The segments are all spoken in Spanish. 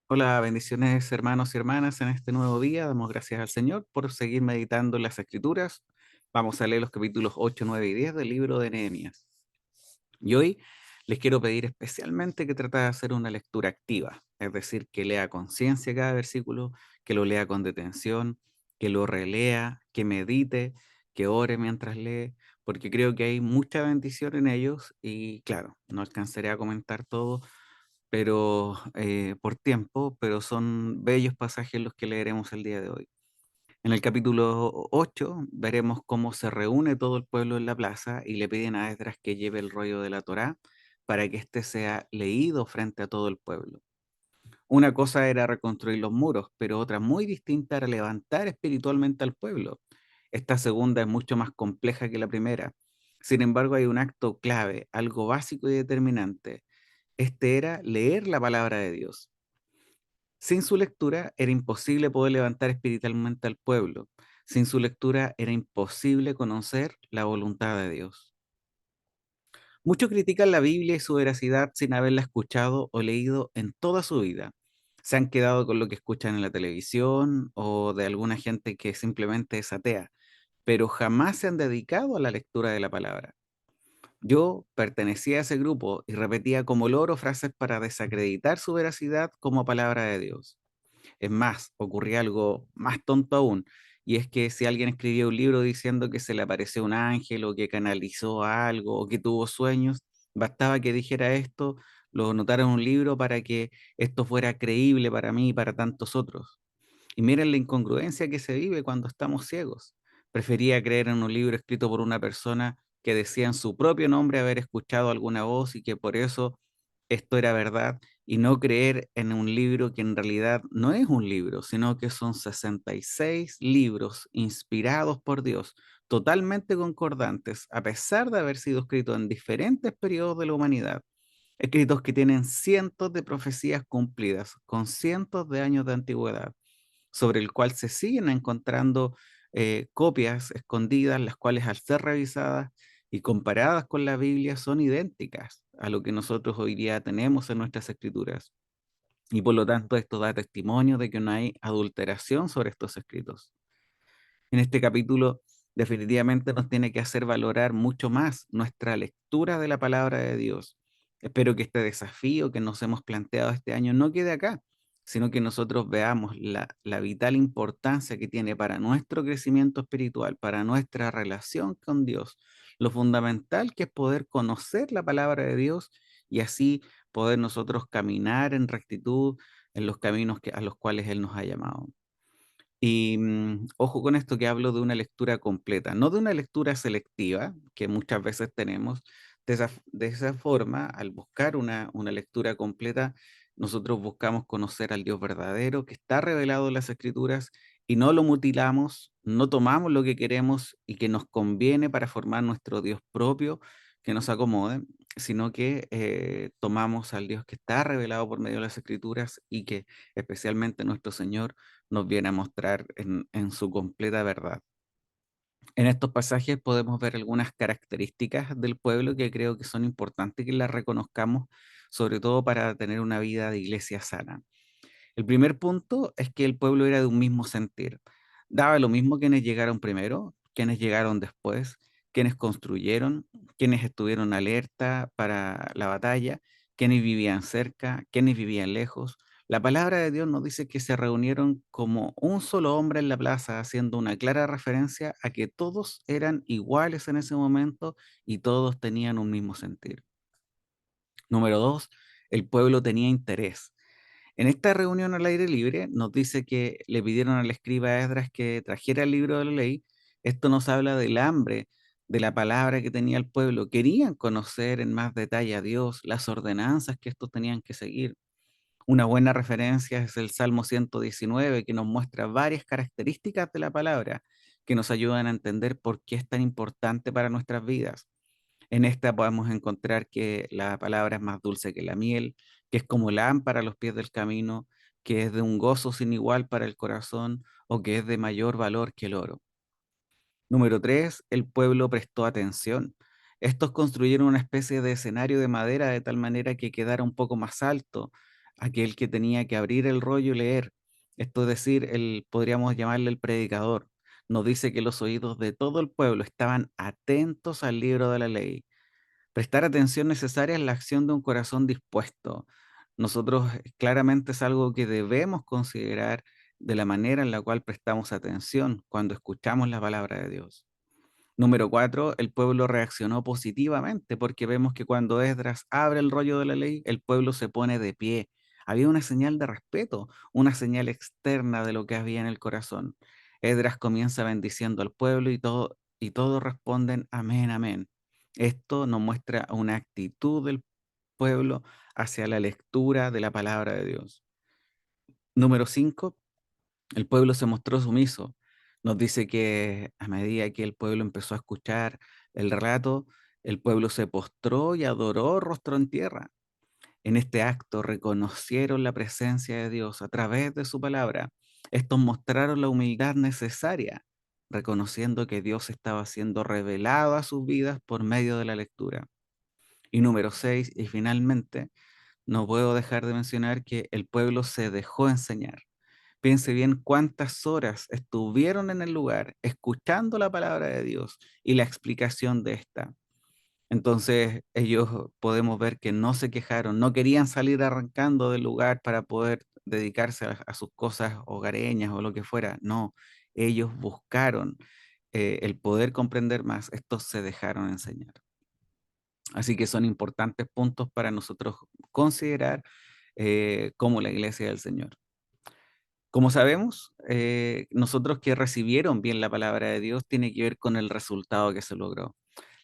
Hola, bendiciones hermanos y hermanas en este nuevo día. Damos gracias al Señor por seguir meditando en las Escrituras. Vamos a leer los capítulos 8, 9 y 10 del libro de Nehemías. Y hoy les quiero pedir especialmente que trate de hacer una lectura activa, es decir, que lea a conciencia cada versículo, que lo lea con detención, que lo relea, que medite, que ore mientras lee, porque creo que hay mucha bendición en ellos y claro, no alcanzaré a comentar todo, pero por tiempo, pero son bellos pasajes los que leeremos el día de hoy. En el capítulo 8 veremos cómo se reúne todo el pueblo en la plaza y le piden a Esdras que lleve el rollo de la Torá para que éste sea leído frente a todo el pueblo. Una cosa era reconstruir los muros, pero otra muy distinta era levantar espiritualmente al pueblo. Esta segunda es mucho más compleja que la primera. Sin embargo, hay un acto clave, algo básico y determinante. Este era leer la palabra de Dios. Sin su lectura era imposible poder levantar espiritualmente al pueblo. Sin su lectura era imposible conocer la voluntad de Dios. Muchos critican la Biblia y su veracidad sin haberla escuchado o leído en toda su vida. Se han quedado con lo que escuchan en la televisión o de alguna gente que simplemente es atea, pero jamás se han dedicado a la lectura de la palabra. Yo pertenecía a ese grupo y repetía como loro frases para desacreditar su veracidad como palabra de Dios. Es más, ocurría algo más tonto aún, y es que si alguien escribía un libro diciendo que se le apareció un ángel o que canalizó algo o que tuvo sueños, bastaba que dijera esto, lo anotara en un libro para que esto fuera creíble para mí y para tantos otros. Y miren la incongruencia que se vive cuando estamos ciegos. Prefería creer en un libro escrito por una persona que decía en su propio nombre haber escuchado alguna voz y que por eso esto era verdad, y no creer en un libro que en realidad no es un libro, sino que son 66 libros inspirados por Dios, totalmente concordantes, a pesar de haber sido escritos en diferentes periodos de la humanidad, escritos que tienen cientos de profecías cumplidas, con cientos de años de antigüedad sobre el cual se siguen encontrando copias escondidas, las cuales al ser revisadas y comparadas con la Biblia son idénticas a lo que nosotros hoy día tenemos en nuestras escrituras. Y por lo tanto esto da testimonio de que no hay adulteración sobre estos escritos. En este capítulo definitivamente nos tiene que hacer valorar mucho más nuestra lectura de la palabra de Dios. Espero que este desafío que nos hemos planteado este año no quede acá, sino que nosotros veamos la vital importancia que tiene para nuestro crecimiento espiritual, para nuestra relación con Dios, lo fundamental que es poder conocer la palabra de Dios y así poder nosotros caminar en rectitud en los caminos a los cuales Él nos ha llamado. Y ojo con esto que hablo de una lectura completa, no de una lectura selectiva, que muchas veces tenemos. De esa forma, al buscar una lectura completa, nosotros buscamos conocer al Dios verdadero que está revelado en las Escrituras y no lo mutilamos, no tomamos lo que queremos y que nos conviene para formar nuestro Dios propio que nos acomode, sino que tomamos al Dios que está revelado por medio de las Escrituras y que especialmente nuestro Señor nos viene a mostrar en su completa verdad. En estos pasajes podemos ver algunas características del pueblo que creo que son importantes que las reconozcamos, sobre todo para tener una vida de iglesia sana. El primer punto es que el pueblo era de un mismo sentir. Daba lo mismo quienes llegaron primero, quienes llegaron después, quienes construyeron, quienes estuvieron alerta para la batalla, quienes vivían cerca, quienes vivían lejos. La palabra de Dios nos dice que se reunieron como un solo hombre en la plaza, haciendo una clara referencia a que todos eran iguales en ese momento y todos tenían un mismo sentir. Número dos, el pueblo tenía interés. En esta reunión al aire libre nos dice que le pidieron al escriba Esdras que trajera el libro de la ley. Esto nos habla del hambre, de la palabra que tenía el pueblo. Querían conocer en más detalle a Dios, las ordenanzas que estos tenían que seguir. Una buena referencia es el Salmo 119, que nos muestra varias características de la palabra que nos ayudan a entender por qué es tan importante para nuestras vidas. En esta podemos encontrar que la palabra es más dulce que la miel, que es como lámpara a los pies del camino, que es de un gozo sin igual para el corazón o que es de mayor valor que el oro. Número 3, el pueblo prestó atención. Estos construyeron una especie de escenario de madera de tal manera que quedara un poco más alto, aquel que tenía que abrir el rollo y leer. Esto es decir, podríamos llamarle el predicador. Nos dice que los oídos de todo el pueblo estaban atentos al libro de la ley. Prestar atención necesaria es la acción de un corazón dispuesto. Nosotros claramente es algo que debemos considerar de la manera en la cual prestamos atención cuando escuchamos la palabra de Dios. Número 4, el pueblo reaccionó positivamente porque vemos que cuando Esdras abre el rollo de la ley, el pueblo se pone de pie. Había una señal de respeto, una señal externa de lo que había en el corazón. Esdras comienza bendiciendo al pueblo y todos responden amén, amén. Esto nos muestra una actitud del pueblo hacia la lectura de la palabra de Dios. Número 5, el pueblo se mostró sumiso. Nos dice que a medida que el pueblo empezó a escuchar el relato, el pueblo se postró y adoró rostro en tierra. En este acto reconocieron la presencia de Dios a través de su palabra. Estos mostraron la humildad necesaria, reconociendo que Dios estaba siendo revelado a sus vidas por medio de la lectura. Y número 6, y finalmente, no puedo dejar de mencionar que el pueblo se dejó enseñar. Piense bien cuántas horas estuvieron en el lugar escuchando la palabra de Dios y la explicación de esta. Entonces ellos podemos ver que no se quejaron, no querían salir arrancando del lugar para poder dedicarse a sus cosas hogareñas o lo que fuera. No, ellos buscaron el poder comprender más. Estos se dejaron enseñar. Así que son importantes puntos para nosotros considerar como la iglesia del Señor. Como sabemos, nosotros que recibieron bien la palabra de Dios tiene que ver con el resultado que se logró.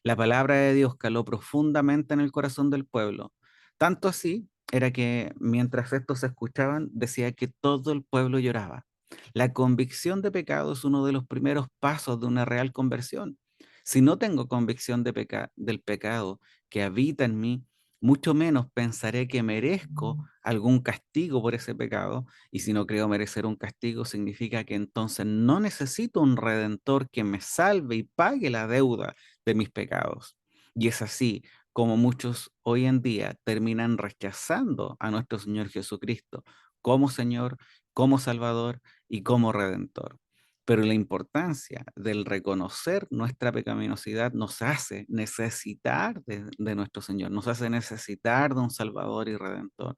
La palabra de Dios caló profundamente en el corazón del pueblo. Tanto así era que mientras estos se escuchaban, decía que todo el pueblo lloraba. La convicción de pecado es uno de los primeros pasos de una real conversión. Si no tengo convicción del pecado que habita en mí, mucho menos pensaré que merezco algún castigo por ese pecado, y si no creo merecer un castigo, significa que entonces no necesito un redentor que me salve y pague la deuda de mis pecados. Y es así como muchos hoy en día terminan rechazando a nuestro Señor Jesucristo como Señor, como Salvador y como Redentor. Pero la importancia del reconocer nuestra pecaminosidad nos hace necesitar de nuestro Señor, nos hace necesitar de un Salvador y Redentor.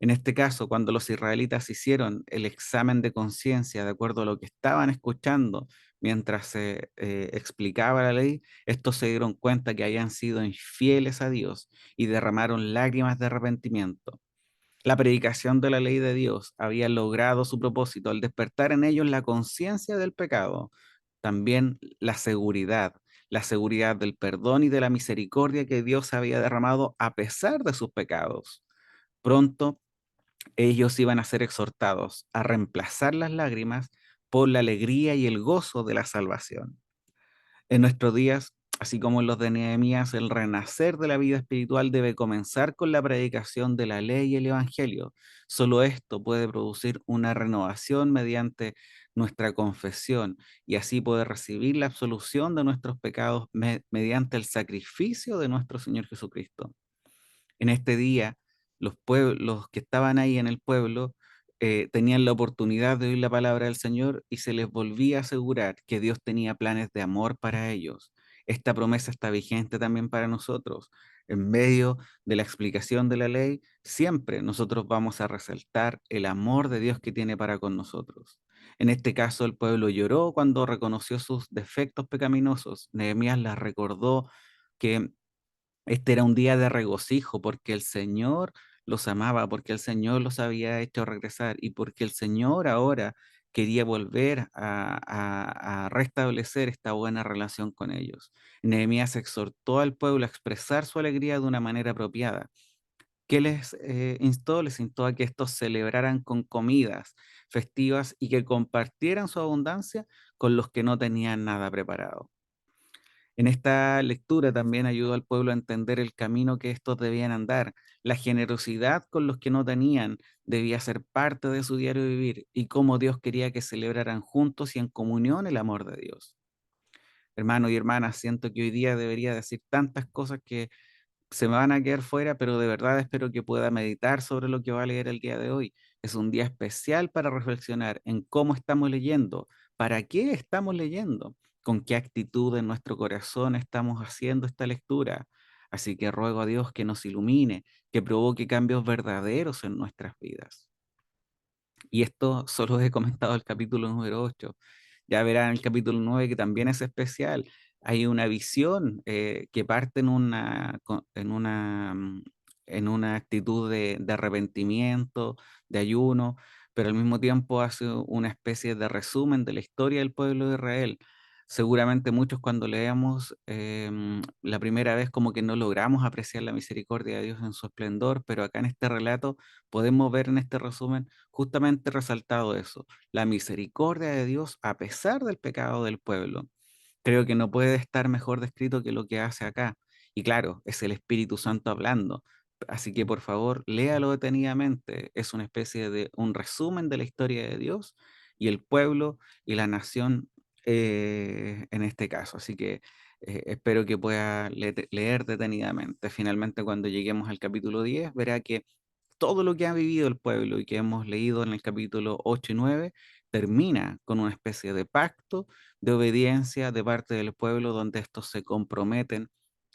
En este caso, cuando los israelitas hicieron el examen de conciencia de acuerdo a lo que estaban escuchando mientras se explicaba la ley, estos se dieron cuenta que habían sido infieles a Dios y derramaron lágrimas de arrepentimiento. La predicación de la ley de Dios había logrado su propósito al despertar en ellos la conciencia del pecado, también la seguridad del perdón y de la misericordia que Dios había derramado a pesar de sus pecados. Pronto ellos iban a ser exhortados a reemplazar las lágrimas por la alegría y el gozo de la salvación. En nuestros días, así como en los de Nehemías, el renacer de la vida espiritual debe comenzar con la predicación de la ley y el evangelio. Solo esto puede producir una renovación mediante nuestra confesión y así poder recibir la absolución de nuestros pecados mediante el sacrificio de nuestro Señor Jesucristo. En este día, los que estaban ahí en el pueblo tenían la oportunidad de oír la palabra del Señor y se les volvía a asegurar que Dios tenía planes de amor para ellos. Esta promesa está vigente también para nosotros. En medio de la explicación de la ley, siempre nosotros vamos a resaltar el amor de Dios que tiene para con nosotros. En este caso, el pueblo lloró cuando reconoció sus defectos pecaminosos. Nehemías les recordó que este era un día de regocijo porque el Señor los amaba, porque el Señor los había hecho regresar y porque el Señor ahora quería volver a restablecer esta buena relación con ellos. Nehemías exhortó al pueblo a expresar su alegría de una manera apropiada. ¿Qué les instó? Les instó a que estos celebraran con comidas festivas y que compartieran su abundancia con los que no tenían nada preparado. En esta lectura también ayudó al pueblo a entender el camino que estos debían andar. La generosidad con los que no tenían debía ser parte de su diario vivir y cómo Dios quería que celebraran juntos y en comunión el amor de Dios. Hermanos y hermanas, siento que hoy día debería decir tantas cosas que se me van a quedar fuera, pero de verdad espero que pueda meditar sobre lo que va a leer el día de hoy. Es un día especial para reflexionar en cómo estamos leyendo, para qué estamos leyendo, con qué actitud en nuestro corazón estamos haciendo esta lectura. Así que ruego a Dios que nos ilumine, que provoque cambios verdaderos en nuestras vidas. Y esto solo he comentado el capítulo número 8. Ya verán el capítulo 9 que también es especial. Hay una visión que parte en una actitud de arrepentimiento, de ayuno, pero al mismo tiempo hace una especie de resumen de la historia del pueblo de Israel. Seguramente muchos cuando leemos la primera vez como que no logramos apreciar la misericordia de Dios en su esplendor, pero acá en este relato podemos ver en este resumen justamente resaltado eso, la misericordia de Dios a pesar del pecado del pueblo. Creo que no puede estar mejor descrito que lo que hace acá. Y claro, es el Espíritu Santo hablando. Así que por favor, léalo detenidamente. Es una especie de un resumen de la historia de Dios y el pueblo y la nación en este caso. Así que espero que pueda leer detenidamente. Finalmente, cuando lleguemos al capítulo 10 verá que todo lo que ha vivido el pueblo y que hemos leído en el capítulo 8 y 9 termina con una especie de pacto de obediencia de parte del pueblo donde estos se comprometen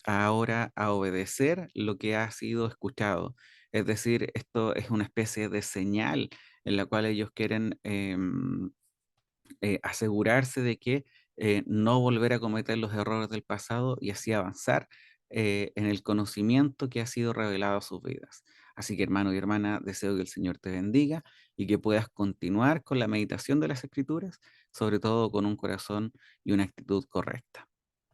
ahora a obedecer lo que ha sido escuchado. Es decir, esto es una especie de señal en la cual ellos quieren asegurarse de que no volver a cometer los errores del pasado y así avanzar en el conocimiento que ha sido revelado a sus vidas. Así que hermano y hermana, deseo que el Señor te bendiga y que puedas continuar con la meditación de las Escrituras, sobre todo con un corazón y una actitud correcta.